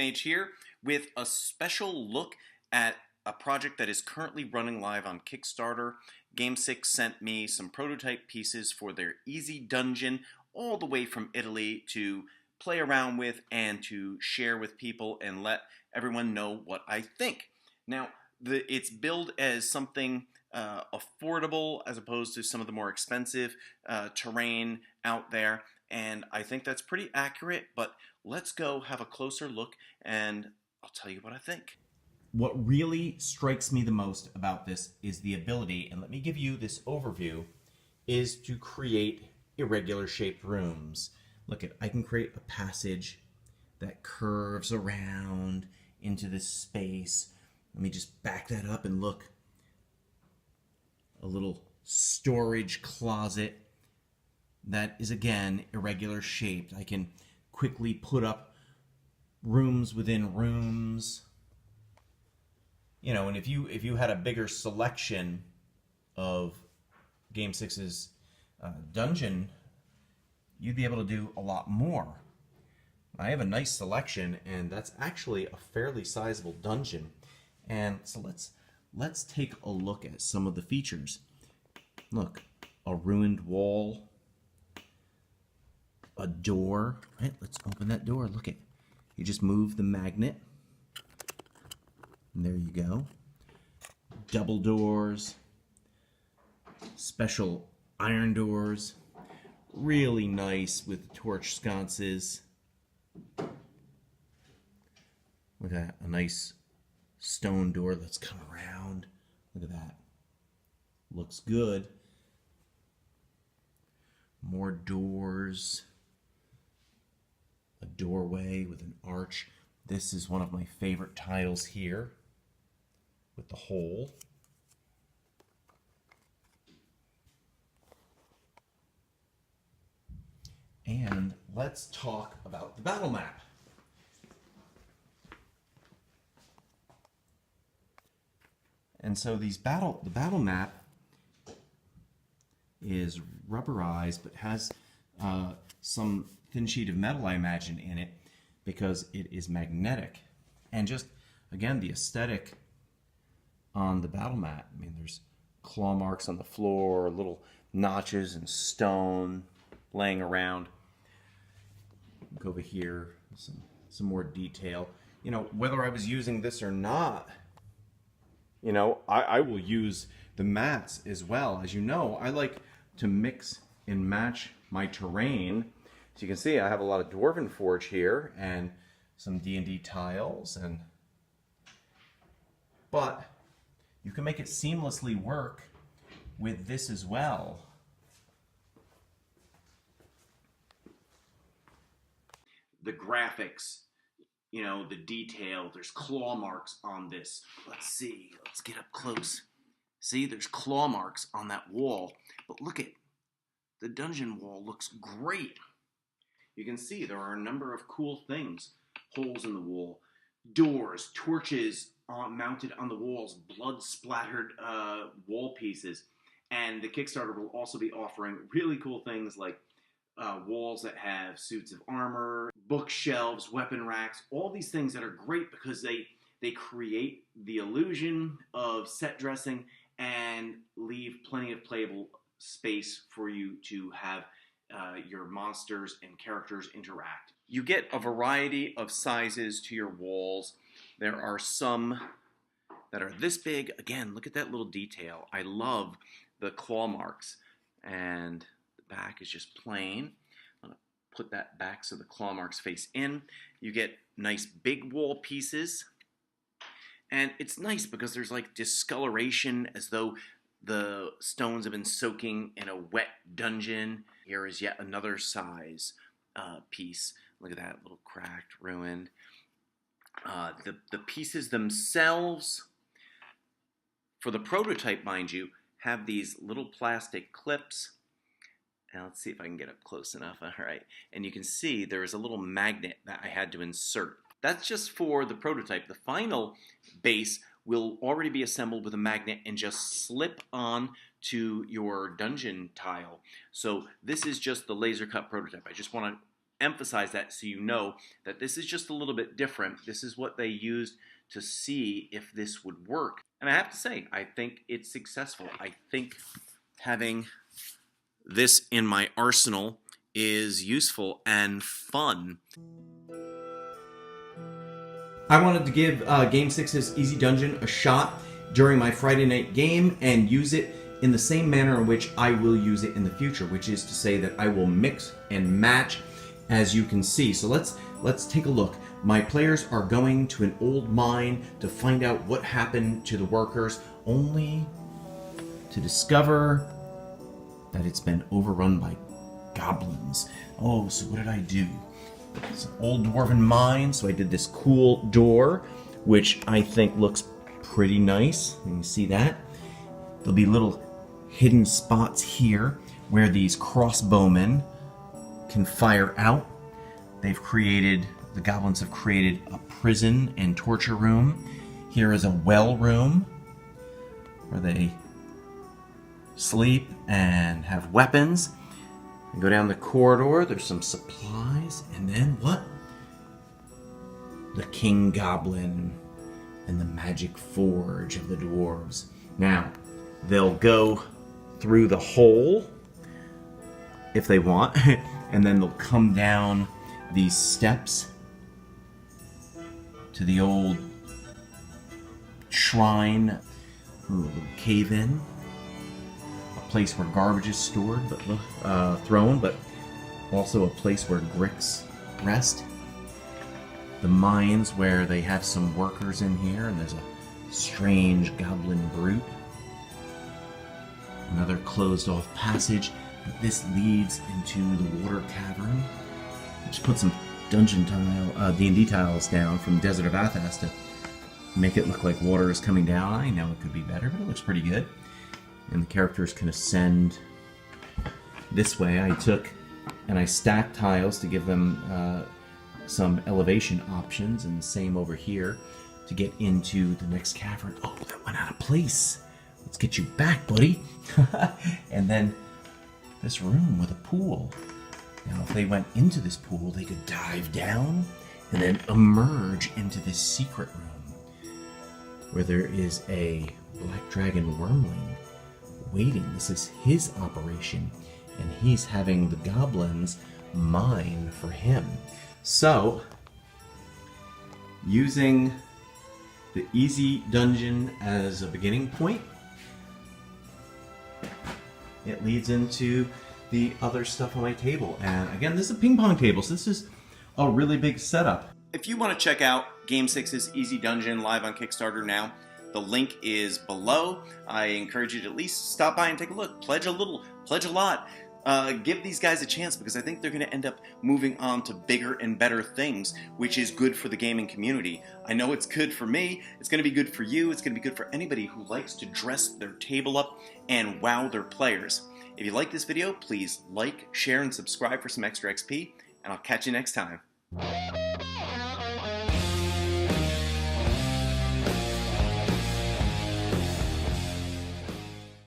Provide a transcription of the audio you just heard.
InkdMage here with a special look at a project that is currently running live on Kickstarter. Game6 sent me some prototype pieces for their easy dungeon all the way from Italy to play around with and to share with people and let everyone know what I think. Now, it's billed as something affordable as opposed to some of the more expensive terrain out there, and I think that's pretty accurate, but let's go have a closer look and I'll tell you what I think. What really strikes me the most about this is the ability, and let me give you this overview, is to create irregular shaped rooms. Look at, I can create a passage that curves around into this space. Let me just back that up and look. A little storage closet that is again irregular shaped. I can quickly put up rooms within rooms. You know, and if you had a bigger selection of Game6's dungeon, you'd be able to do a lot more. I have a nice selection, and that's actually a fairly sizable dungeon. And so let's take a look at some of the features. Look, a ruined wall, a door. Right, let's open that door. Look at, you just move the magnet. And there you go. Double doors, special iron doors, really nice with torch sconces. Look at that, a nice stone door. Let's come around. Look at that. Looks good. More doors. A doorway with an arch. This is one of my favorite tiles here with the hole. And let's talk about the battle map. And so the battle map is rubberized, but has some thin sheet of metal, I imagine, in it because it is magnetic. And just, again, the aesthetic on the battle map. I mean, there's claw marks on the floor, little notches and stone laying around. Look over here, some more detail. You know, whether I was using this or not, you know, I will use the mats as well. As you know, I like to mix and match my terrain. So you can see I have a lot of Dwarven Forge here and some D&D tiles, but you can make it seamlessly work with this as well. The graphics, you know, the detail, there's claw marks on this. Let's see, let's get up close. See, there's claw marks on that wall, but look at the dungeon wall, looks great. You can see there are a number of cool things. Holes in the wall, doors, torches mounted on the walls, blood-splattered wall pieces. And the Kickstarter will also be offering really cool things like walls that have suits of armor, bookshelves, weapon racks, all these things that are great because they create the illusion of set dressing and leave plenty of playable space for you to have your monsters and characters interact. You get a variety of sizes to your walls. There are some that are this big. Again, look at that little detail. I love the claw marks. And the back is just plain. I'm going to put that back so the claw marks face in. You get nice big wall pieces. And it's nice because there's like discoloration as though the stones have been soaking in a wet dungeon. Here is yet another size piece. Look at that, little cracked, ruined. The pieces themselves, for the prototype, mind you, have these little plastic clips. Now let's see if I can get up close enough. All right, and you can see there is a little magnet that I had to insert. That's just for the prototype. The final base will already be assembled with a magnet and just slip on to your dungeon tile. So this is just the laser cut prototype. I just want to emphasize that so you know that this is just a little bit different. This is what they used to see if this would work. And I have to say, I think it's successful. I think having this in my arsenal is useful and fun. I wanted to give Game 6's Easy Dungeon a shot during my Friday night game and use it in the same manner in which I will use it in the future, which is to say that I will mix and match, as you can see. So let's take a look. My players are going to an old mine to find out what happened to the workers, only to discover that it's been overrun by goblins. Oh, so what did I do? It's an old dwarven mine, so I did this cool door, which I think looks pretty nice. You can see that. There'll be little hidden spots here where these crossbowmen can fire out. The goblins have created a prison and torture room. Here is a well room where they sleep and have weapons. And go down the corridor, there's some supplies, and then what? The King Goblin and the magic forge of the dwarves. Now, they'll go through the hole if they want, and then they'll come down these steps to the old shrine, cave-in. Place where garbage is stored, but thrown, but also a place where Gricks rest. The mines where they have some workers in here, and there's a strange goblin brute. Another closed-off passage. This leads into the water cavern. Just put some dungeon tile, D&D tiles down from Desert of Athas to make it look like water is coming down. I know it could be better, but it looks pretty good. And the characters can ascend this way. I took and I stacked tiles to give them some elevation options, and the same over here to get into the next cavern. Oh, that went out of place. Let's get you back, buddy. And then this room with a pool. Now, if they went into this pool, they could dive down and then emerge into this secret room where there is a black dragon wormling waiting. This is his operation, and he's having the goblins mine for him. So, using the Easy Dungeon as a beginning point, it leads into the other stuff on my table. And again, this is a ping pong table, so this is a really big setup. If you want to check out Game 6's Easy Dungeon live on Kickstarter now, the link is below. I encourage you to at least stop by and take a look. Pledge a little, pledge a lot. Give these guys a chance, because I think they're going to end up moving on to bigger and better things, which is good for the gaming community. I know it's good for me. It's going to be good for you. It's going to be good for anybody who likes to dress their table up and wow their players. If you like this video, please like, share, and subscribe for some extra XP, and I'll catch you next time.